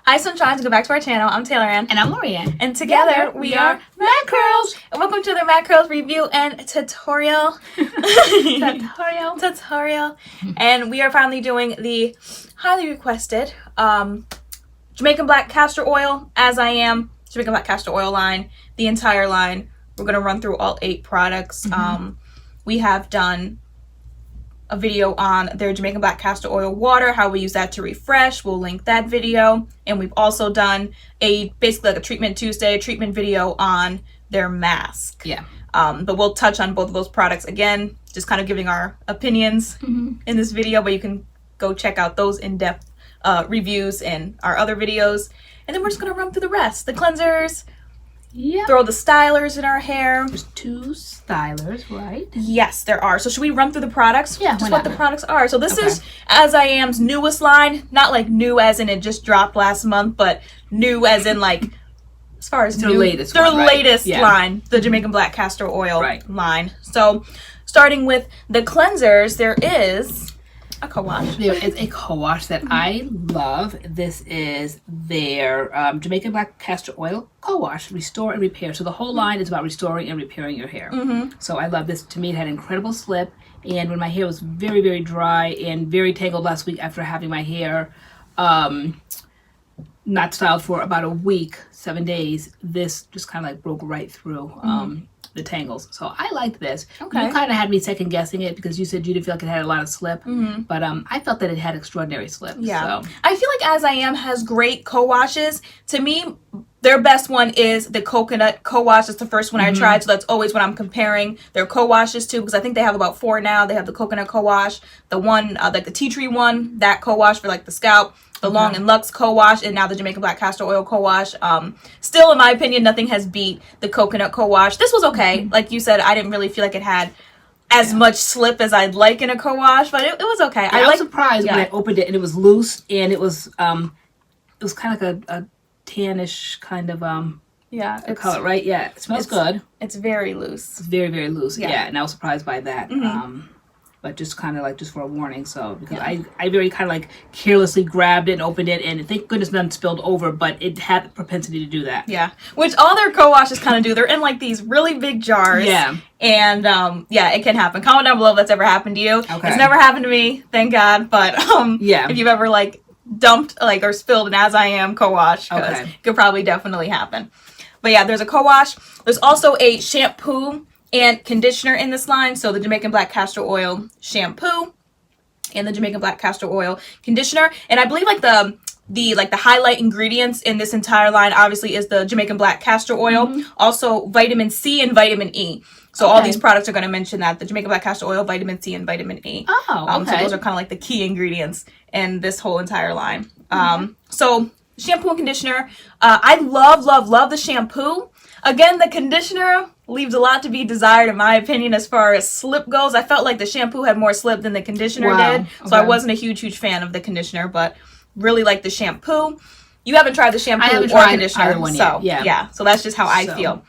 Hi Sunshine, go back to our channel. I'm TaylorAnne. And I'm LoriAnne. And together we are MADCURLS. And welcome to the MADCURLS review and tutorial. Tutorial. And we are finally doing the highly requested Jamaican Black Castor Oil, As I Am, Jamaican Black Castor Oil line, the entire line. We're going to run through all 8 products. We have done a video on their Jamaican Black Castor Oil water, how we use that to refresh. We'll link that video. And we've also done basically like a Treatment Tuesday treatment video on their mask. Yeah. But we'll touch on both of those products again, just kind of giving our opinions in this video, but you can go check out those in-depth reviews in our other videos. And then we're just going to run through the rest. The cleansers, throw the stylers in our hair. There's 2 stylers, right? Yes, there are. So should we run through the products? Yeah, just what the products are. So this is As I Am's newest line. Not like new as in it just dropped last month, but new as in like as far as their latest line, the Jamaican Black Castor Oil line. So starting with the cleansers, there is a co-wash. There is a co-wash that I love. This is their Jamaican Black Castor Oil co-wash, restore and repair. So the whole line is about restoring and repairing your hair. So I love this. To me, it had incredible slip. And when my hair was very, very dry and very tangled last week after having my hair not styled for about a week, 7 days, this just kind of like broke right through the tangles. So I liked this. You kind of had me second guessing it because you said you didn't feel like it had a lot of slip, but I felt that it had extraordinary slip. Yeah, so I feel like As I Am has great co-washes. To me, their best one is the coconut co-wash. It's the first one I tried, so that's always what I'm comparing their co-washes to, because I think they have about 4 now. They have the coconut co-wash, the one like the tea tree one, that co-wash for like the scalp, the Long and Luxe co-wash, and now the Jamaican Black Castor Oil co-wash. Still, in my opinion, nothing has beat the coconut co-wash. This was okay. Like you said, I didn't really feel like it had as much slip as I'd like in a co-wash, but it was okay. I was surprised when I opened it and it was loose, and it was kind of like a tannish kind of color, right? Yeah, it smells good. It's very loose. It's very, very loose. Yeah, and I was surprised by that. But just kind of like just for a warning, so because I very kind of like carelessly grabbed it and opened it, and thank goodness none spilled over, but it had the propensity to do that. Yeah, which all their co-washes kind of do. They're in like these really big jars. Yeah. And it can happen. Comment down below if that's ever happened to you. It's never happened to me, thank God. But if you've ever like dumped like or spilled an As I Am co-wash, because it could probably definitely happen. But yeah, there's a co-wash. There's also a shampoo and conditioner in this line. So the Jamaican Black Castor Oil shampoo and the Jamaican Black Castor Oil conditioner. And I believe like the highlight ingredients in this entire line obviously is the Jamaican Black Castor Oil, also vitamin C and vitamin E. So all these products are going to mention that, the Jamaican Black Castor Oil, vitamin C, and vitamin E. So those are kind of like the key ingredients in this whole entire line. So shampoo and conditioner. I love the shampoo. Again, the conditioner leaves a lot to be desired in my opinion as far as slip goes. I felt like the shampoo had more slip than the conditioner did. So I wasn't a huge fan of the conditioner, but really like the shampoo. You haven't tried the shampoo or conditioner. Either one yet. Yeah. So that's just how I feel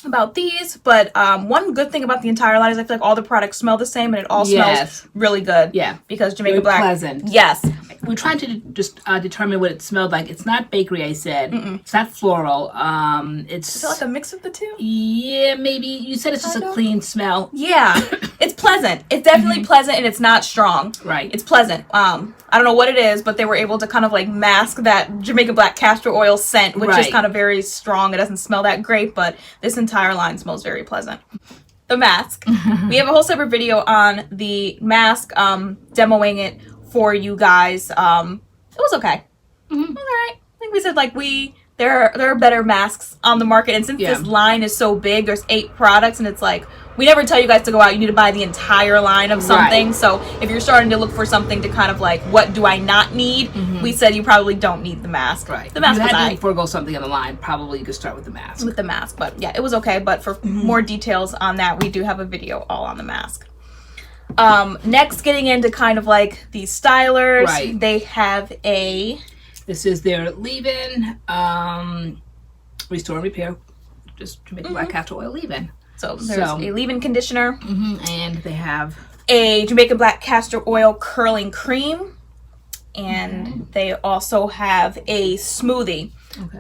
about these. But one good thing about the entire line is I feel like all the products smell the same, and it all smells really good. Yeah. Because Jamaican Black. Pleasant. Yes. We tried to just determine what it smelled like. It's not bakery, I said. It's not floral. Is it like a mix of the two? Yeah, maybe. You said it's just a clean smell. Yeah. It's pleasant. It's definitely pleasant, and it's not strong. Right. It's pleasant. I don't know what it is, but they were able to kind of like mask that Jamaican Black Castor Oil scent, which is kind of very strong. It doesn't smell that great, but this entire line smells very pleasant. The mask. We have a whole separate video on the mask, demoing it for you guys. It was okay. It was alright. I think we said like there are better masks on the market, and since this line is so big, there's 8 products, and it's like we never tell you guys to go out. You need to buy the entire line of something. So if you're starting to look for something to kind of like, what do I not need? We said you probably don't need the mask. Right. The mask if you had to forego something on the line, probably you could start with the mask. With the mask, but yeah, it was okay. But for more details on that, we do have a video all on the mask. Next, getting into kind of like these stylers, they have this is their leave-in, restore and repair, just Jamaican Black Castor Oil leave-in. So there's a leave-in conditioner, and they have a Jamaican Black Castor Oil curling cream, and they also have a smoothie.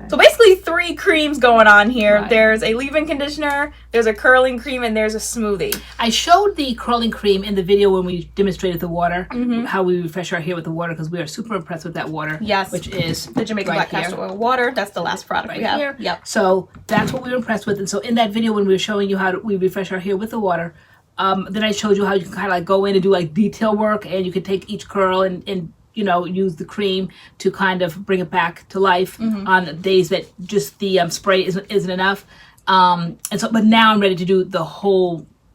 So basically 3 creams going on here. There's a leave-in conditioner, there's a curling cream, and there's a smoothie. I showed the curling cream in the video when we demonstrated the water, how we refresh our hair with the water, because we are super impressed with that water. Yes. Which is the Jamaican Black Castor Oil water. That's the last product we have. Here. Yep. So that's what we were impressed with. And so in that video when we were showing you how we refresh our hair with the water, then I showed you how you can kind of like go in and do like detail work, and you can take each curl and you know, use the cream to kind of bring it back to life on days that just the spray isn't enough. And so, but now I'm ready to do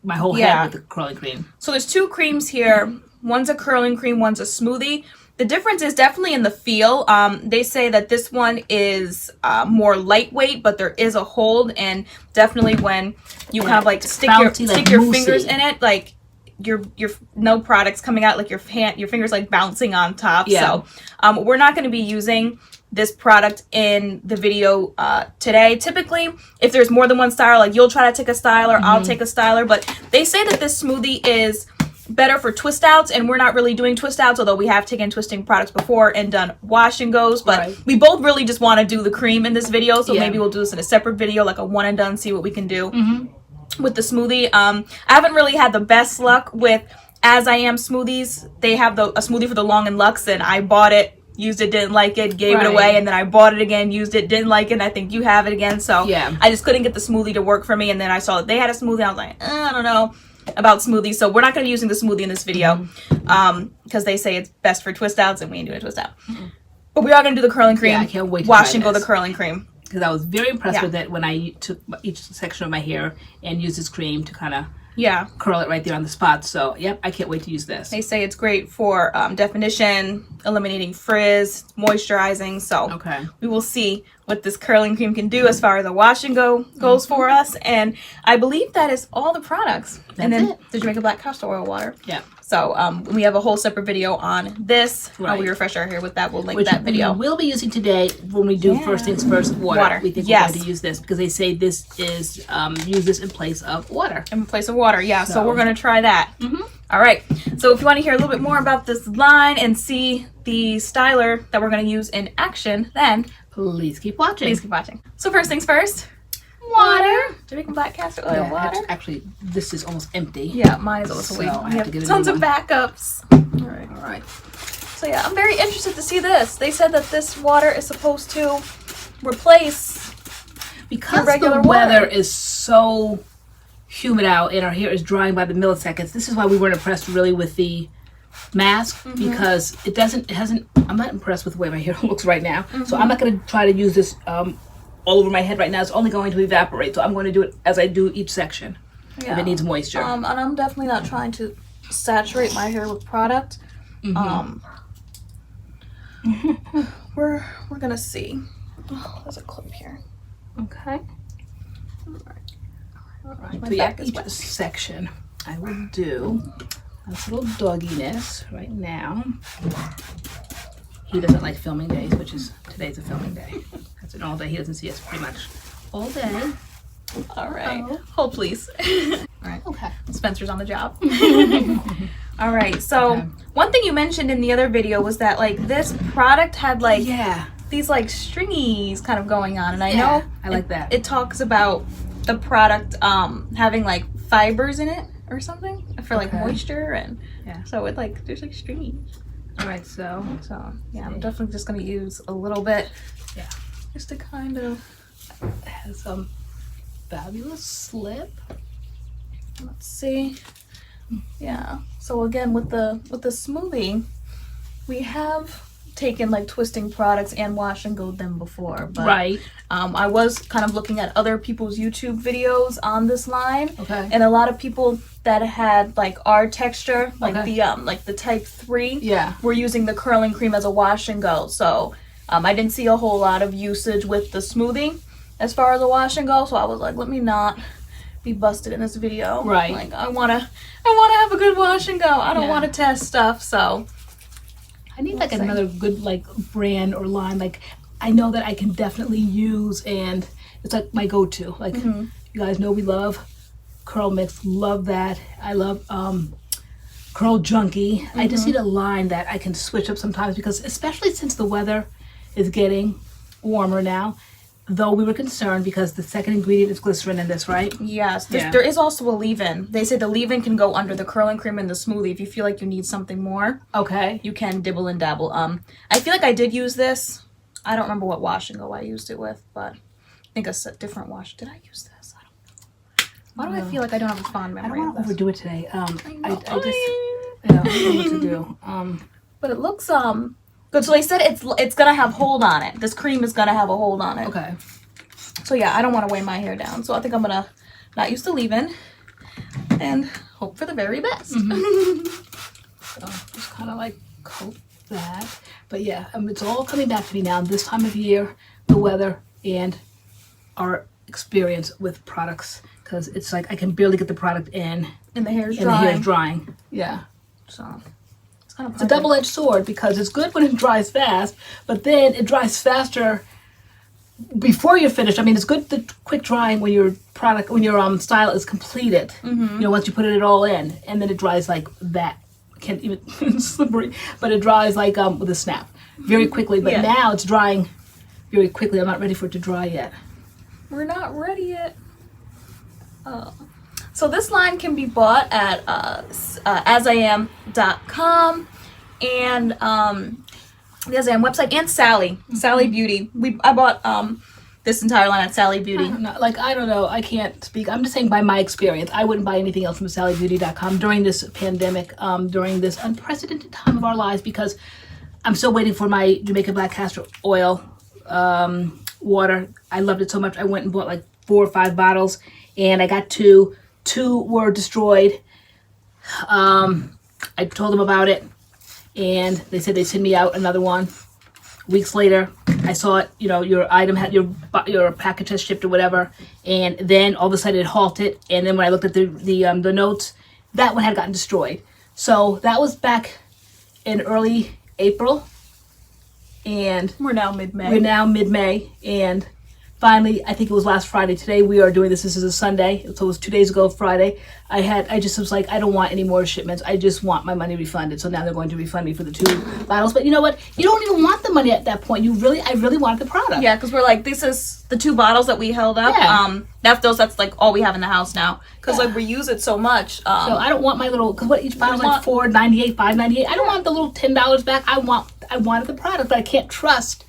my whole head with the curling cream. So there's 2 creams here. One's a curling cream, one's a smoothie. The difference is definitely in the feel. They say that this one is more lightweight, but there is a hold, and definitely when you kind of like stick your fingers in it, like your no products coming out, like your fingers like bouncing on top. So we're not going to be using this product in the video today. Typically, if there's more than one styler, like you'll try to take a styler, I'll take a styler, but they say that this smoothie is better for twist outs, and we're not really doing twist outs, although we have taken twisting products before and done wash and goes, but we both really just want to do the cream in this video, so maybe we'll do this in a separate video, like a one and done, see what we can do with the smoothie. I haven't really had the best luck with As I Am smoothies. They have a smoothie for the Long and Luxe, and I bought it, used it, didn't like it, gave it away, and then I bought it again, used it, didn't like it, and I think you have it again. So I just couldn't get the smoothie to work for me, and then I saw that they had a smoothie, and I was like, I don't know about smoothies. So we're not going to be using the smoothie in this video because they say it's best for twist outs, and we ain't doing a twist out. But we are going to do the curling cream. I can't wait to wash and go the curling cream. Because I was very impressed with it when I took each section of my hair and used this cream to kind of curl it right there on the spot. So, yep, I can't wait to use this. They say it's great for definition, eliminating frizz, moisturizing. So we will see what this curling cream can do as far as a wash and go goes for us. And I believe that is all the products. And then the Jamaican Black Castor Oil water. Yeah. So we have a whole separate video on this. How we refresh our hair with that. We'll link that video. We will be using today when we do first things first, water. We think we're going to use this because they say this is use this in place of water. In place of water, yeah. So we're going to try that. All right. So if you want to hear a little bit more about this line and see the styler that we're going to use in action, then please keep watching. Please keep watching. So first things first. Water. Jamaican Black Castor Oil water. Actually, this is almost empty. Yeah, mine is almost away. I have tons of backups. All right. So yeah, I'm very interested to see this. They said that this water is supposed to replace because regular the weather is so humid out and our hair is drying by the milliseconds. This is why we weren't impressed really with the mask because it hasn't. I'm not impressed with the way my hair looks right now. So I'm not going to try to use this all over my head right now. It's only going to evaporate, so I'm going to do it as I do each section if it needs moisture. And I'm definitely not trying to saturate my hair with product. We're gonna see. Oh, there's a clip here. Okay. All right. So yeah, each section I will do this little dogginess right now. He doesn't like filming days, which is today's a filming day. That's an all day. He doesn't see us pretty much all day. All right. Hold please. All right. Okay. Spencer's on the job. All right. So one thing you mentioned in the other video was that like this product had like these like stringies kind of going on, and I know I like that. It talks about the product having like fibers in it or something for like moisture, and so it like there's like stringies. All right, so yeah, I'm definitely just gonna use a little bit, just to kind of have some fabulous slip. Let's see, So again, with the smoothie, we have taken like twisting products and wash and go them before, but I was kind of looking at other people's YouTube videos on this line, and a lot of people that had like our texture, like the type 3, were using the curling cream as a wash and go. So I didn't see a whole lot of usage with the smoothie as far as a wash and go. So I was like, let me not be busted in this video. Like I wanna have a good wash and go. I don't want to test stuff. So I need like another good like brand or line. Like I know that I can definitely use, and it's like my go-to. Like you guys know we love Curl Mix, love that. I love curl junkie. I just need a line that I can switch up sometimes, because especially since the weather is getting warmer now, though we were concerned because the second ingredient is glycerin in this, right? Yes. There is also a leave-in. They say the leave-in can go under the curling cream and the smoothie. If you feel like you need something more, okay, you can dibble and dabble. I feel like I did use this. I don't remember what wash and go I used it with, but I think a different wash. Did I use this? I don't. Why do I feel like I don't have a fond memory? I don't want to overdo it today. I just I don't know what to do. But it looks good. So they said it's gonna have hold on it. This cream is gonna have a hold on it. Okay. So yeah, I don't want to weigh my hair down. So I think I'm gonna not use the leave-in and hope for the very best. So just kind of like coat that. But yeah, it's all coming back to me now. This time of year, the weather, and our experience with products, because it's like I can barely get the product in. And the hair's drying. And the hair's drying. Yeah. So. It's a double-edged sword, because it's good when it dries fast, but then it dries faster before you're finished. I mean, it's good the quick drying when your style is completed. You know, once you put it all in, and then it dries like that. Can't even slippery, but it dries like with a snap very quickly. But now it's drying very quickly. I'm not ready for it to dry yet. We're not ready yet. So this line can be bought at asiam.com and the Asiam website, and Sally Beauty. I bought this entire line at Sally Beauty. I don't know. I can't speak. I'm just saying by my experience. I wouldn't buy anything else from sallybeauty.com during this pandemic, during this unprecedented time of our lives, because I'm still waiting for my Jamaican black castor oil water. I loved it so much. I went and bought like 4 or 5 bottles, and I got 2. 2 were destroyed. I told them about it, and they said they'd send me out another one. Weeks later, I saw it, you know, your item had your package has shipped or whatever, and then all of a sudden it halted. And then when I looked at the notes, that one had gotten destroyed. So that was back in early April, and we're now mid-May. And finally, I think it was last Friday. Today we are doing this. This is a Sunday, so it was 2 days ago, Friday. I just was like, I don't want any more shipments. I just want my money refunded. So now they're going to refund me for the 2 bottles. But you know what? You don't even want the money at that point. I really wanted the product. Yeah, because we're like, this is the 2 bottles that we held up. Yeah. That's like all we have in the house now. Because like we use it so much. So I don't want my little, because what each bottle is like $4.98, $5.98. I don't want the little $10 back. I wanted the product, but I can't trust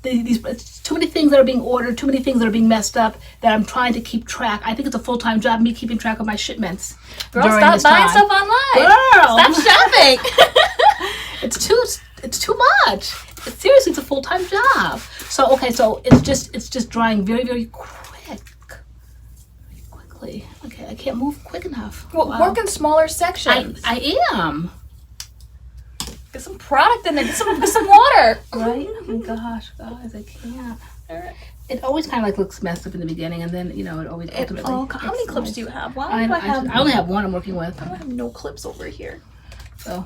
these too many things that are being ordered, too many things that are being messed up, that I'm trying to keep track. I think it's a full-time job, me keeping track of my shipments. Girl, stop buying stuff online. Girl, stop shopping. It's too much. Seriously, it's a full-time job. So okay, so it's just drying very, very quickly. Okay, I can't move quick enough. Well, work in smaller sections. I am. Get some product in there. Get some water. Right? Oh my gosh, guys, I can't. It always kind of like looks messed up in the beginning, and then, you know, it always ultimately. How many clips do you have? I only have one I'm working with. I have no clips over here. So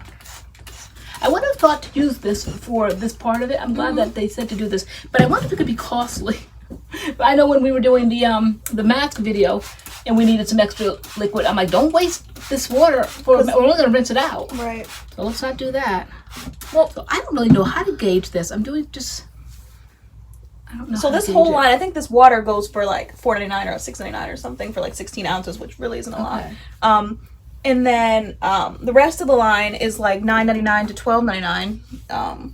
I would have thought to use this for this part of it. I'm glad that they said to do this, but I wonder if it could be costly. But I know when we were doing the mask video, and we needed some extra liquid, I'm like, don't waste this water, we're only gonna rinse it out. Right. So let's not do that. Well, so I don't really know how to gauge this. I don't know. So this whole line, I think this water goes for like $4.99 or $6.99 or something for like 16 ounces, which really isn't a lot. And then the rest of the line is like $9.99 to $12.99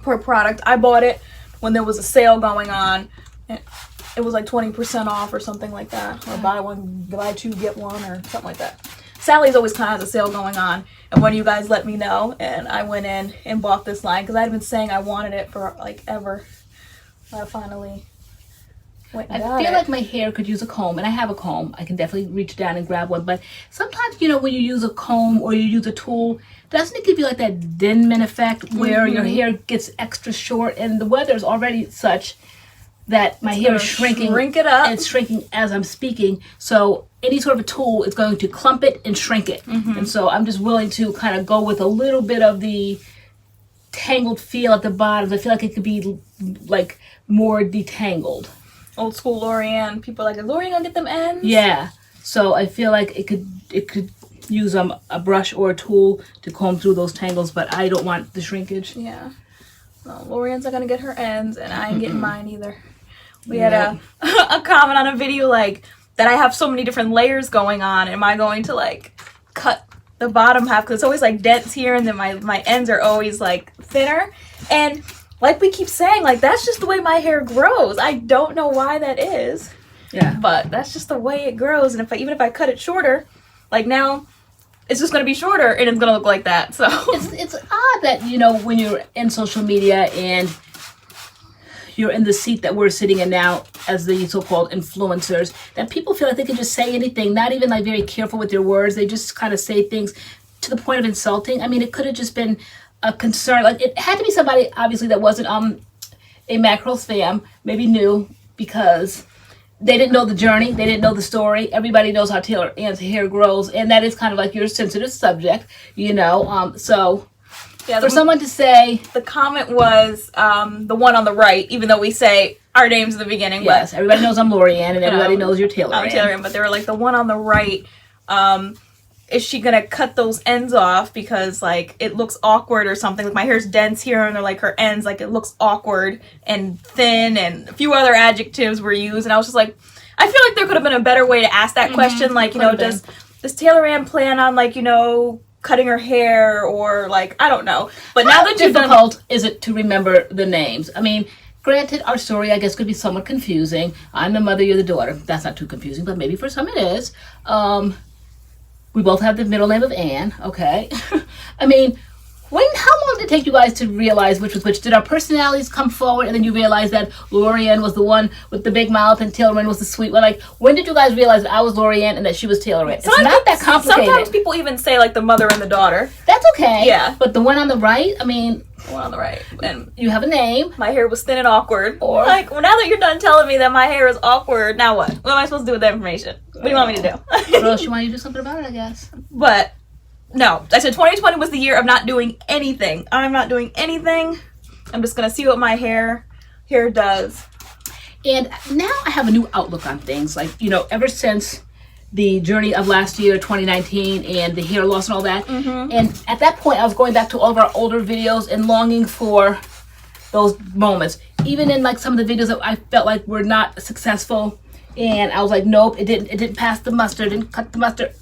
per product. I bought it when there was a sale going on. It was like 20% off or something like that, or buy 2 get 1 or something like that. Sally's always kind of has a sale going on, and one of you guys let me know, and I went in and bought this line because I'd been saying I wanted it for like ever. I finally went and got it. I feel like my hair could use a comb, and I have a comb. I can definitely reach down and grab one, but sometimes, you know, when you use a comb or you use a tool, doesn't it give you like that Denman effect where your hair gets extra short, and the weather is already such that my hair is shrinking. Shrink it up. And it's shrinking as I'm speaking. So any sort of a tool is going to clump it and shrink it. And so I'm just willing to kind of go with a little bit of the tangled feel at the bottoms. I feel like it could be like more detangled. Old school LoriAnne. People are like, is LoriAnne gonna get them ends? Yeah. So I feel like it could use a brush or a tool to comb through those tangles, but I don't want the shrinkage. Yeah. Well, LoriAnne's not gonna get her ends, and I ain't getting mine either. We had a comment on a video like that I have so many different layers going on. Am I going to like cut the bottom half, because it's always like dents here, and then my ends are always like thinner? And like we keep saying, like that's just the way my hair grows. I don't know why that is. Yeah. But that's just the way it grows. And even if I cut it shorter, like now, it's just gonna be shorter and it's gonna look like that. So it's odd that, you know, when you're in social media and you're in the seat that we're sitting in now as the so-called influencers, that people feel like they can just say anything, not even like very careful with their words. They just kind of say things to the point of insulting. I mean, it could have just been a concern. Like it had to be somebody obviously that wasn't a MADCURLS fan, maybe new, because they didn't know the journey, they didn't know the story. Everybody knows how TaylorAnne's hair grows, and that is kind of like your sensitive subject, you know. So yeah, for someone to say, the comment was the one on the right, even though we say our names in the beginning. Yes, but everybody knows I'm LoriAnne, and everybody knows you're TaylorAnne. I'm TaylorAnne, but they were like the one on the right. Is she gonna cut those ends off because like it looks awkward or something? Like my hair's dense here, and they're like her ends, like it looks awkward and thin, and a few other adjectives were used. And I was just like, I feel like there could have been a better way to ask that question. Like, you know, does TaylorAnne plan on like, you know, cutting her hair, or like, I don't know. But now that you've difficult is it to remember the names? I mean, granted, our story I guess could be somewhat confusing. I'm the mother, you're the daughter. That's not too confusing, but maybe for some it is. We both have the middle name of Anne, okay? I mean, how long did it take you guys to realize which was which? Did our personalities come forward and then you realized that LoriAnne was the one with the big mouth and TaylorAnne was the sweet one? Like, when did you guys realize that I was LoriAnne and that she was TaylorAnne? It's not that complicated. Sometimes people even say like the mother and the daughter. That's okay. Yeah. But the one on the right, I mean, the one on the right, and you have a name. My hair was thin and awkward. Or like, well, now that you're done telling me that my hair is awkward, now what? What am I supposed to do with that information? What do you want me to do? What else you want you to do something about it, I guess. But no, I said 2020 was the year of not doing anything. I'm not doing anything. I'm just gonna see what my hair does. And now I have a new outlook on things. Like, you know, ever since the journey of last year, 2019, and the hair loss and all that. And at that point, I was going back to all of our older videos and longing for those moments. Even in like some of the videos that I felt like were not successful, and I was like, nope, it didn't pass the muster, didn't cut the mustard.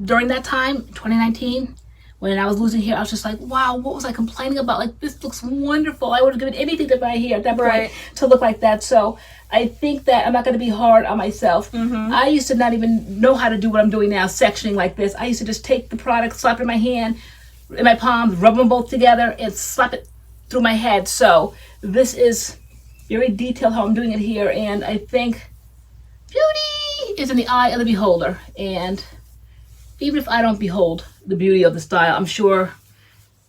During that time, 2019, when I was losing hair, I was just like, wow, what was I complaining about? Like, this looks wonderful. I would have given anything to my hair at that point to look like that. So I think that I'm not going to be hard on myself. I used to not even know how to do what I'm doing now, sectioning like this. I used to just take the product, slap it in my hand, in my palms, rub them both together, and slap it through my head. So this is very detailed how I'm doing it here. And I think beauty is in the eye of the beholder. And even if I don't behold the beauty of the style, I'm sure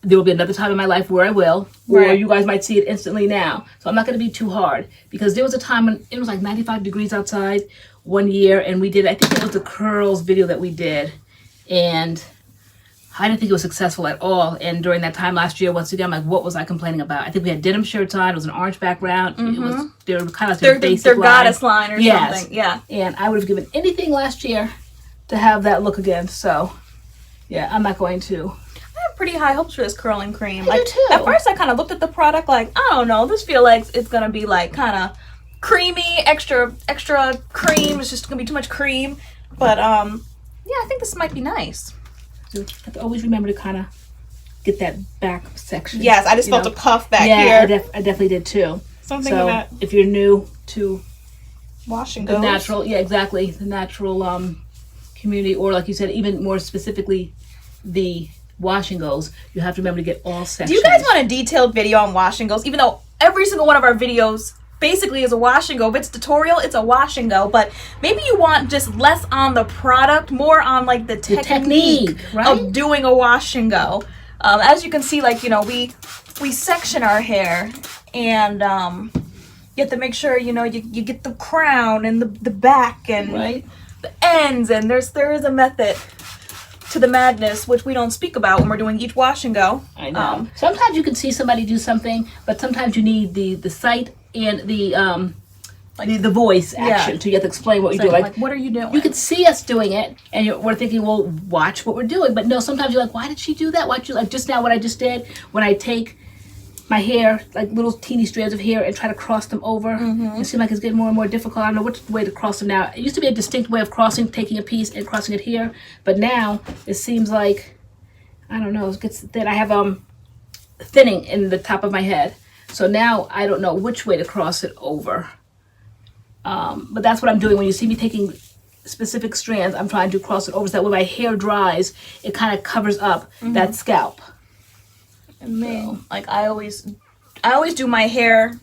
there will be another time in my life where I will, where you guys might see it instantly now. So I'm not going to be too hard, because there was a time when it was like 95 degrees outside one year, and we did, I think it was the curls video that we did, and I didn't think it was successful at all. And during that time last year, once again, I'm like, what was I complaining about? I think we had denim shirts on. It was an orange background. It was, they were kind of like their goddess line or something. Yeah. And I would have given anything last year to have that look again. So yeah, I'm not going to. I have pretty high hopes for this curling cream. I do too. At first I kind of looked at the product like, I don't know, this feel like it's gonna be like kind of creamy, extra cream. It's just gonna be too much cream. But yeah, I think this might be nice. So you have to always remember to kind of get that back section. Yes, I just felt a puff back here. Yeah, I definitely did too. Something so about if you're new to wash and the goes. natural, yeah, exactly, the natural community, or like you said, even more specifically, the wash and goes, you have to remember to get all sections. Do you guys want a detailed video on wash and goes? Even though every single one of our videos basically is a wash and go. If it's tutorial, it's a wash and go. But maybe you want just less on the product, more on like the technique right? of doing a wash and go. As you can see, like, you know, we section our hair, and you have to make sure, you know, you get the crown and the back and the ends, and there is a method to the madness, which we don't speak about when we're doing each wash and go. I know. Sometimes you can see somebody do something, but sometimes you need the sight and the like the voice action. So you have to explain what you do. Like, what are you doing? You could see us doing it, and we're thinking, well, watch what we're doing. But no, sometimes you're like, why did she do that? Why did you, like just now what I just did when I take my hair, like little teeny strands of hair, and try to cross them over. It seems like it's getting more and more difficult. I don't know which way to cross them now. It used to be a distinct way of crossing, taking a piece and crossing it here, but now it seems like, I don't know, it gets thin. I have thinning in the top of my head, so now I don't know which way to cross it over. But that's what I'm doing. When you see me taking specific strands, I'm trying to cross it over so that when my hair dries, it kind of covers up that scalp. And me, like I always do my hair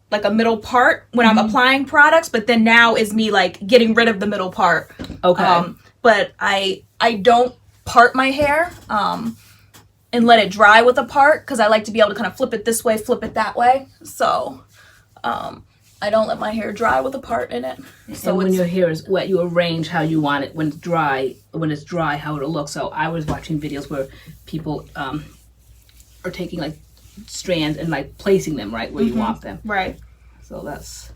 like a middle part when I'm applying products, but then now is me like getting rid of the middle part. Okay. But I don't part my hair and let it dry with a part, because I like to be able to kind of flip it this way, flip it that way. So I don't let my hair dry with a part in it. So when your hair is wet, you arrange how you want it. When it's dry, how it'll look. So I was watching videos where people are taking like strands and like placing them right where you want them. Right. So that's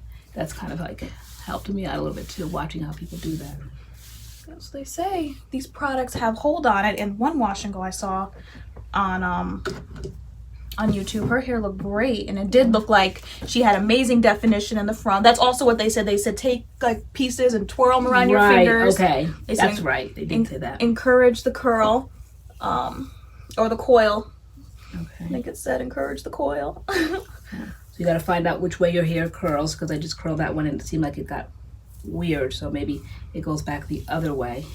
kind of like helped me out a little bit too, watching how people do that. As they say, these products have hold on it. And one wash and go I saw on YouTube, her hair looked great, and it did look like she had amazing definition in the front. That's also what they said. They said take like pieces and twirl them around your fingers. Okay, that's right. They did say that. Encourage the curl, or the coil. Okay. I think it said encourage the coil. So you got to find out which way your hair curls, because I just curled that one and it seemed like it got weird. So maybe it goes back the other way.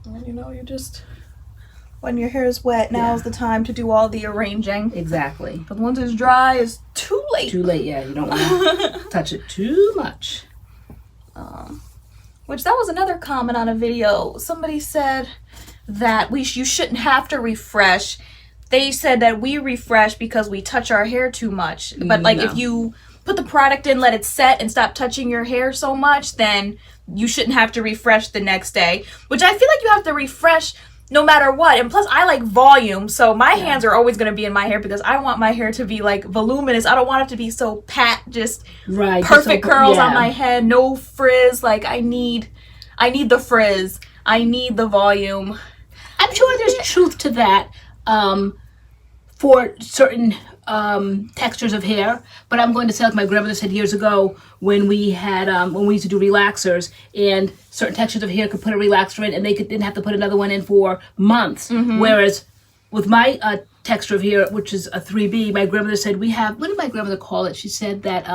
And you just, when your hair is wet, now's the time to do all the arranging. Exactly. But once it's dry, it's too late. Too late, yeah. You don't want to touch it too much. Which that was another comment on a video. Somebody said that you shouldn't have to refresh. They said that we refresh because we touch our hair too much. But like if you put the product in, let it set, and stop touching your hair so much, then you shouldn't have to refresh the next day. Which I feel like you have to refresh no matter what. And plus I like volume, so my hands are always going to be in my hair because I want my hair to be like voluminous. I don't want it to be so pat, just perfect curls on my head, no frizz. Like I need the frizz. I need the volume. I'm sure there's truth to that. For certain textures of hair, but I'm going to say, like my grandmother said years ago, when we had when we used to do relaxers, and certain textures of hair could put a relaxer in and they didn't have to put another one in for months. Whereas with my texture of hair, which is a 3B, my grandmother said we have, what did my grandmother call it? She said that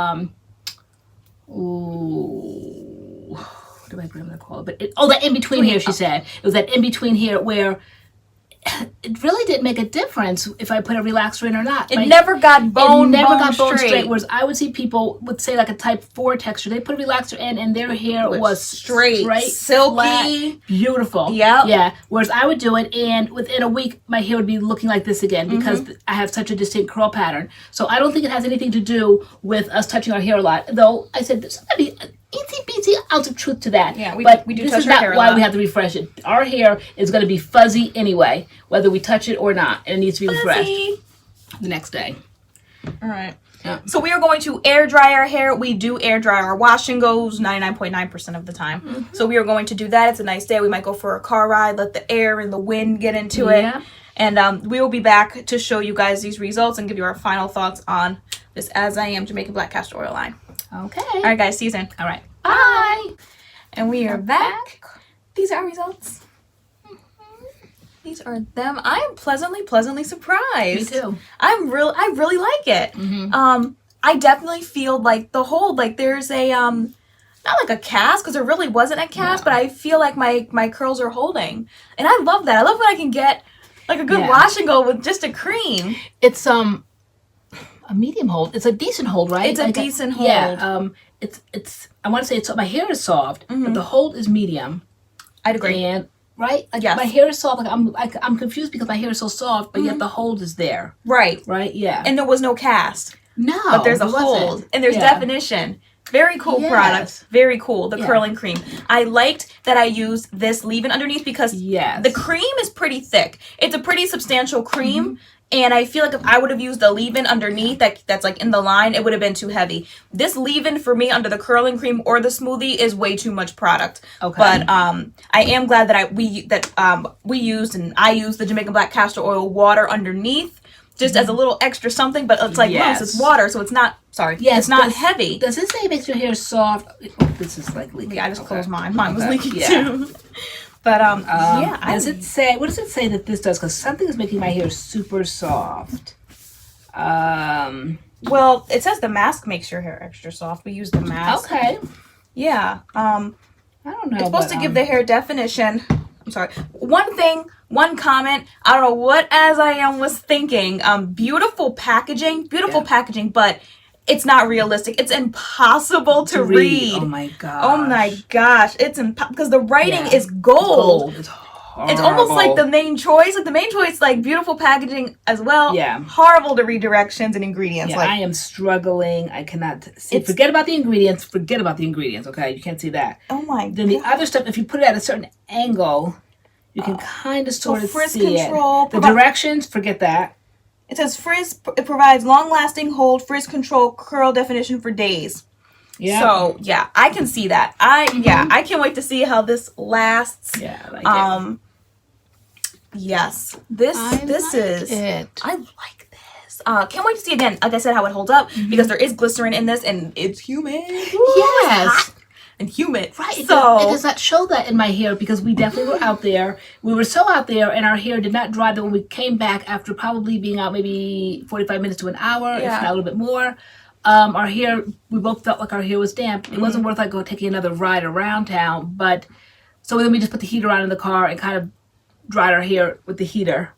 what did my grandmother call it? But that in between hair, she said. It was that in between hair where it really didn't make a difference if I put a relaxer in or not. It never got bone straight. Whereas I would see people would say like a type 4 texture. They put a relaxer in and their hair was straight, silky, flat, beautiful. Yeah. Whereas I would do it, and within a week my hair would be looking like this again because I have such a distinct curl pattern. So I don't think it has anything to do with us touching our hair a lot. Though I said there's going to be itsy-bitsy ounce of truth to that. Yeah, we do this touch is our not hair a why lot. we have to refresh it. Our hair is going to be fuzzy anyway, whether we touch it or not, and it needs to be refreshed the next day. All right. Yeah. So we are going to air dry our hair. We do air dry our wash and goes 99.9% of the time. So we are going to do that. It's a nice day. We might go for a car ride, let the air and the wind get into it. And we will be back to show you guys these results and give you our final thoughts on this As I Am Jamaican Black Castor Oil line. Okay. All right, guys. See you soon. All right. Bye. And we are back. These are our results. These are them. I am pleasantly surprised. Me too. I really like it. I definitely feel like the hold, like there's a not like a cast, because there really wasn't a cast, but I feel like my curls are holding. And I love that. I love when I can get like a good wash and go with just a cream. It's a medium hold. It's a decent hold, right? It's a decent hold. Yeah. It's I want to say it's my hair is soft, but the hold is medium. I'd agree. And right? Like my hair is soft. Like I'm confused because my hair is so soft, but yet the hold is there. Right. Right? Yeah. And there was no cast. No. But there's a hold. And there's definition. Very cool product. Very cool. The curling cream. I liked that I used this leave-in underneath because the cream is pretty thick. It's a pretty substantial cream. And I feel like if I would have used the leave-in underneath that's like in the line, it would have been too heavy. This leave-in for me under the curling cream or the smoothie is way too much product. Okay. But I am glad that we used and I used the Jamaican black castor oil water underneath. Just as a little extra something, but it's like, yes, it's water, so it's not, it's not heavy. Does it say it makes your hair soft? Oh, this is like leaking. Yeah, I just closed mine. Mine was leaking too. But, does it say, what does it say that this does? Because something is making my hair super soft. Well, it says the mask makes your hair extra soft. We use the mask. Okay. Yeah. I don't know. It's supposed to give the hair definition. I'm sorry. One comment. I don't know what As I Am was thinking. Beautiful packaging, but it's not realistic. It's impossible to read. Oh my gosh. Oh my gosh. It's because the writing is gold. It's horrible. It's almost like the main choice. Like the main choice, like beautiful packaging as well. Yeah. Horrible to read directions and ingredients. Yeah, I am struggling. I cannot see. Forget about the ingredients. Okay, you can't see that. Oh my god. Then the other stuff, if you put it at a certain angle, you can kind of sort of see it. The directions, forget that. It says frizz. It provides long-lasting hold, frizz control, curl definition for days. Yeah. So yeah, I can see that. I can't wait to see how this lasts. Yeah, I like it. Yes, this is it. I like this. Can't wait to see again. Like I said, how it holds up because there is glycerin in this, and it's humid. Yes. And humid. Right. So it does not show that in my hair because we definitely were out there. We were so out there and our hair did not dry that when we came back after probably being out maybe 45 minutes to an hour, if not a little bit more, our hair, we both felt like our hair was damp. It wasn't worth like taking another ride around town, but so then we just put the heater on in the car and kind of dried our hair with the heater.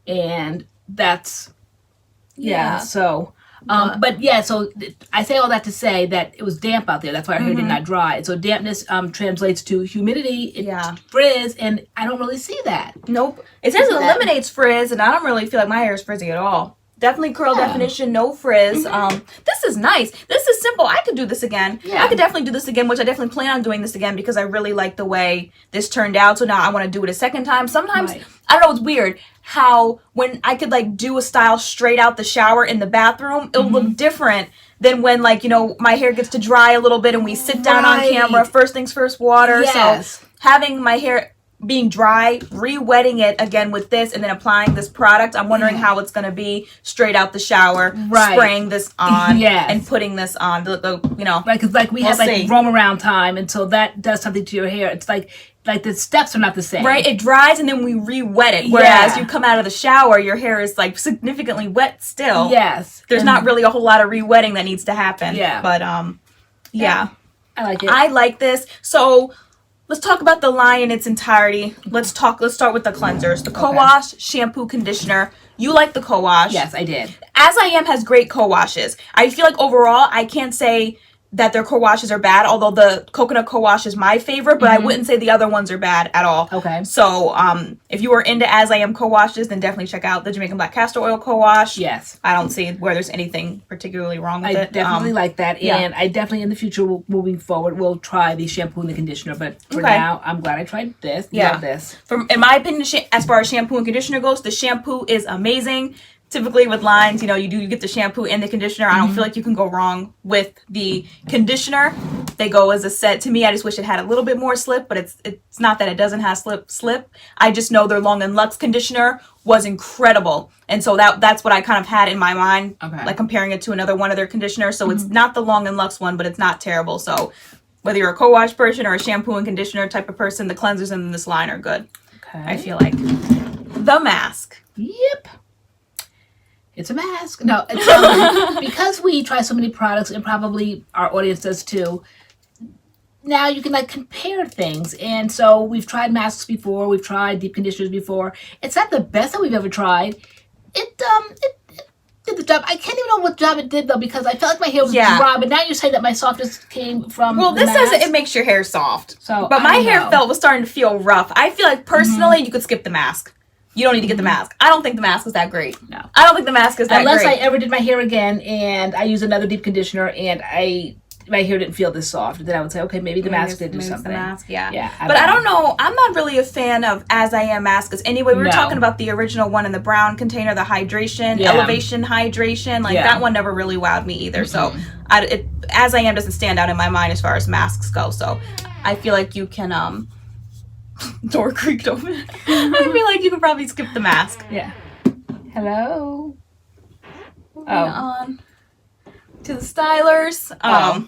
And that's, so... so I say all that to say that it was damp out there. That's why our hair did not dry. And so dampness translates to humidity, frizz, and I don't really see that. Nope. It says it eliminates frizz, and I don't really feel like my hair is frizzy at all. Definitely curl definition, no frizz. This is nice. This is simple. I could do this again. Yeah. I could definitely do this again, which I definitely plan on doing this again because I really like the way this turned out. So now I want to do it a second time. Sometimes, I don't know, it's weird how when I could like do a style straight out the shower in the bathroom, it'll look different than when like, you know, my hair gets to dry a little bit and we sit down on camera. First things first, water. So having my hair being dry, re-wetting it again with this, and then applying this product, I'm wondering how it's going to be straight out the shower, spraying this on, and putting this on, you know. Right, because like we had like roam around time, and so that does something to your hair. It's like the steps are not the same. Right, it dries and then we re-wet it, whereas you come out of the shower, your hair is like significantly wet still. Yes. There's not really a whole lot of re-wetting that needs to happen. Yeah. But, I like it. I like this. So... let's talk about the line in its entirety. Let's start with the cleansers. The co-wash, shampoo, conditioner. You like the co-wash. Yes, I did. As I Am has great co-washes. I feel like overall, I can't say that their co-washes are bad, although the coconut co-wash is my favorite, but I wouldn't say the other ones are bad at all. Okay. So, if you are into As I Am co-washes, then definitely check out the Jamaican Black Castor Oil co-wash. Yes. I don't see where there's anything particularly wrong with it. I definitely like that, and I definitely, in the future, moving forward, will try the shampoo and the conditioner, but for now, I'm glad I tried this. Yeah. Love this. In my opinion, as far as shampoo and conditioner goes, the shampoo is amazing. Typically with lines, you know, you get the shampoo and the conditioner. I don't feel like you can go wrong with the conditioner. They go as a set. To me, I just wish it had a little bit more slip, but it's not that it doesn't have slip. I just know their Long and Luxe conditioner was incredible. And so that's what I kind of had in my mind, like comparing it to another one of their conditioners. So it's not the Long and Luxe one, but it's not terrible. So whether you're a co-wash person or a shampoo and conditioner type of person, the cleansers in this line are good. Okay. I feel like. The mask. Yep. It's a mask. No, it's because we try so many products, and probably our audience does too. Now you can like compare things, and so we've tried masks before. We've tried deep conditioners before. It's not the best that we've ever tried. It did the job. I can't even know what job it did though, because I felt like my hair was dry. But now you're saying that my softness came from. Well, this says it makes your hair soft. So, but my hair was starting to feel rough. I feel like personally, you could skip the mask. You don't need to get the mask. I don't think the mask is that great. No. I don't think the mask is that great. Unless I ever did my hair again and I use another deep conditioner and I my hair didn't feel this soft, then I would say, okay, maybe the mask did do something. The mask, yeah. Yeah. But I don't know. I'm not really a fan of As I Am masks. Anyway, we were talking about the original one in the brown container, the hydration, elevation hydration. Like that one never really wowed me either. So As I Am doesn't stand out in my mind as far as masks go. So I feel like you can door creaked open. I feel like you could probably skip the mask. Yeah. Hello. Moving on to the stylers. All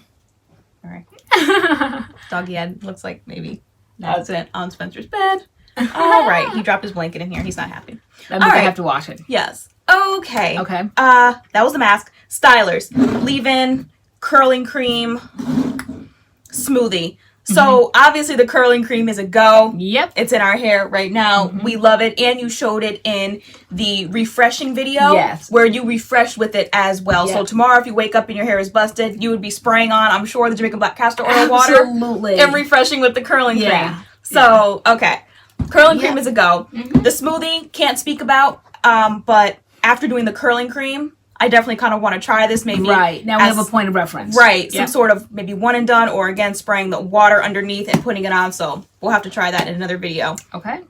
right. Doggy head looks like maybe an accident on Spencer's bed. All right. He dropped his blanket in here. He's not happy. That means I have to wash it. Yes. Okay. Okay. That was the mask. Stylers. Leave-in, curling cream, smoothie. So obviously the curling cream is a go. Yep. It's in our hair right now. We love it. And you showed it in the refreshing video. Yes. Where you refresh with it as well. Yep. So tomorrow if you wake up and your hair is busted, you would be spraying on, I'm sure, the Jamaican black castor oil water. Absolutely. And refreshing with the curling cream. So, okay. Curling cream is a go. The smoothie, can't speak about. But after doing the curling cream, I definitely kind of want to try this maybe. Right. Now we have a point of reference. Right. Some sort of maybe one and done, or again, spraying the water underneath and putting it on. So we'll have to try that in another video. Okay.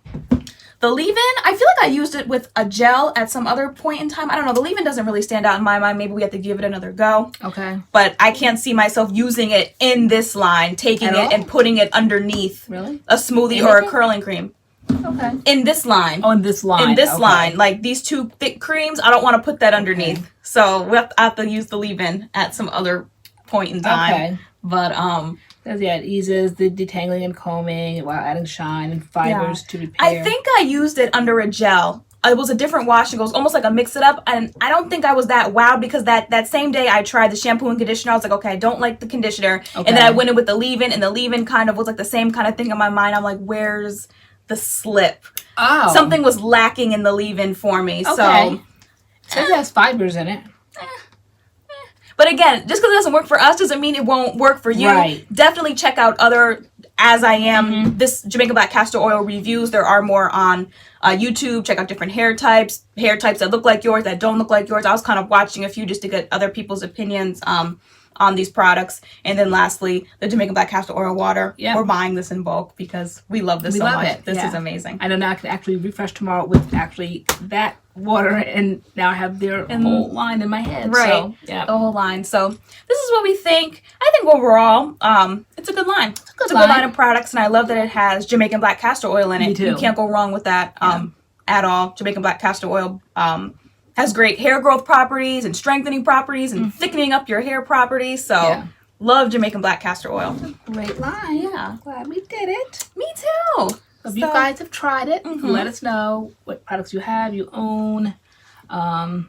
The leave-in, I feel like I used it with a gel at some other point in time. I don't know. The leave-in doesn't really stand out in my mind. Maybe we have to give it another go. Okay. But I can't see myself using it in this line, taking it and putting it underneath a smoothie or a curling cream. Okay. In this line. Oh, in this line. In this line. Like these two thick creams, I don't want to put that underneath. Okay. So we'll have to use the leave-in at some other point in time. Okay. But, it eases the detangling and combing while adding shine and fibers to repair. I think I used it under a gel. It was a different wash. It goes almost like a mix it up. And I don't think I was that wowed because that same day I tried the shampoo and conditioner. I was like, okay, I don't like the conditioner. Okay. And then I went in with the leave-in, and the leave-in kind of was like the same kind of thing in my mind. I'm like, where's the slip? Oh. Something was lacking in the leave-in for me. Okay. So it has fibers in it. But again, just because it doesn't work for us doesn't mean it won't work for you. Right. Definitely check out other As I Am, this Jamaican Black Castor Oil reviews. There are more on YouTube. Check out different hair types that look like yours, that don't look like yours. I was kind of watching a few just to get other people's opinions on these products. And then lastly, the Jamaican Black Castor Oil water. Yep. We're buying this in bulk because we love this so much. This is amazing. I know now I can actually refresh tomorrow with actually that water, and now I have their whole line in my head. Right. So, yeah. The whole line. So this is what we think. I think overall, it's a good line. It's a good line of products, and I love that it has Jamaican Black Castor Oil in it. Me too. You can't go wrong with that at all. Jamaican Black Castor Oil has great hair growth properties and strengthening properties and thickening up your hair properties. So love Jamaican Black Castor Oil. Great line. Yeah. Glad we did it. Me too. If you guys have tried it, let us know what products you have, you own, and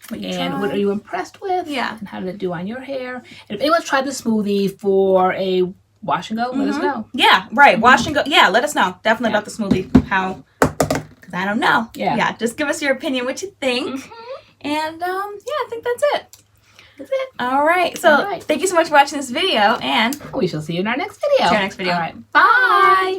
what are you impressed with, and how did it do on your hair. And if anyone's tried the smoothie for a wash and go, let us know. Yeah, right. Wash and go. Yeah, let us know. Definitely about the smoothie. How, because I don't know. Yeah, just give us your opinion, what you think. And I think that's it. That's it. All right. So thank you so much for watching this video, and we shall see you in our next video. See you in our next video. All right. Bye.